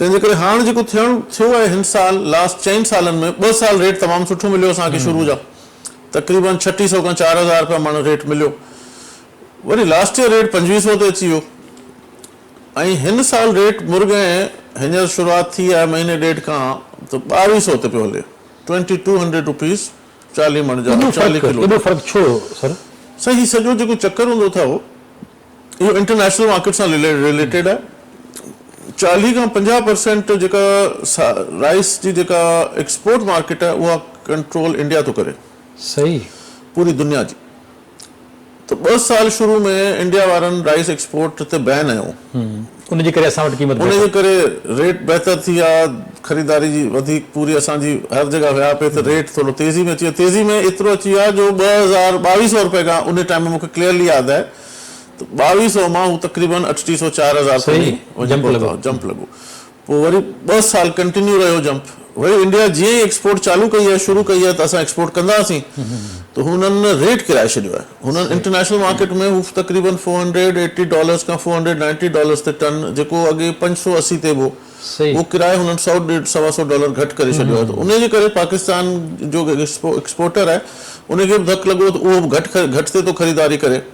तंहिंजे करे हाणे जेको थियो आहे हिन साल लास्ट 4 सालनि में 2 साल रेट तमामु सुठो मिलियो असांखे शुरू जा, तक़रीबन 3600 खां 4000 रुपया माण्हू रेट मिलियो। वरी लास्ट ईयर रेट 2500 ते अची वियो ऐं हिन साल रेट मुर्गे हींअर शुरूआति थी आहे महीने ॾेढ खां त 2200 ते पियो हले, 2200 रुपीज़ 40 मण जा 40 किलो। एॾो फ़र्क़ु छो सर? सही सॼो जेको चक्कर हूंदो अथव इहो इंटरनेशनल मार्केट सां रिलेटेड आहे। 40 खां 50% जेका राइस जी जेका एक्सपोर्ट मार्केट आहे उहा कंट्रोल इंडिया थो करे, सही, पूरी दुनिया जी। तो 2 साल शुरू में इंडिया वारनि राइस एक्सपोर्ट ते बैन आयो, उनजे करे असां वटि क़ीमत उनजे करे रेट बहितर थी आहे, ख़रीदारी जी वधीक पूरी असांजी हर जगह विया पे त रेट थोरो तेज़ी में अची वियो। तेज़ी में एतिरो अची वियो आहे जो 2200 रुपए खां उन टाइम में मूंखे क्लियरली यादि आहे त 2200 मां हू तक़रीबन 3800 4000 जंप लॻो। पोइ वरी 2 साल कंटिन्यू रहियो जंप। वरी इंडिया जीअं ई एक्सपोर्ट चालू कई आहे, शुरू कई आहे त असां एक्सपोर्ट कंदासीं, त हुननि रेट किराए छॾियो आहे। हुननि इंटरनेशनल मार्केट में हू तक़रीबन $480 खां $490 ते टन, जेको अॻे 580 ते हो, वो किराए हुननि $100-125 घटि करे छॾियो आहे। त उनजे करे पाकिस्तान जो एक्सपोर्टर आहे उनखे बि धक लॻो त उहो घटि ते थो ख़रीदारी करे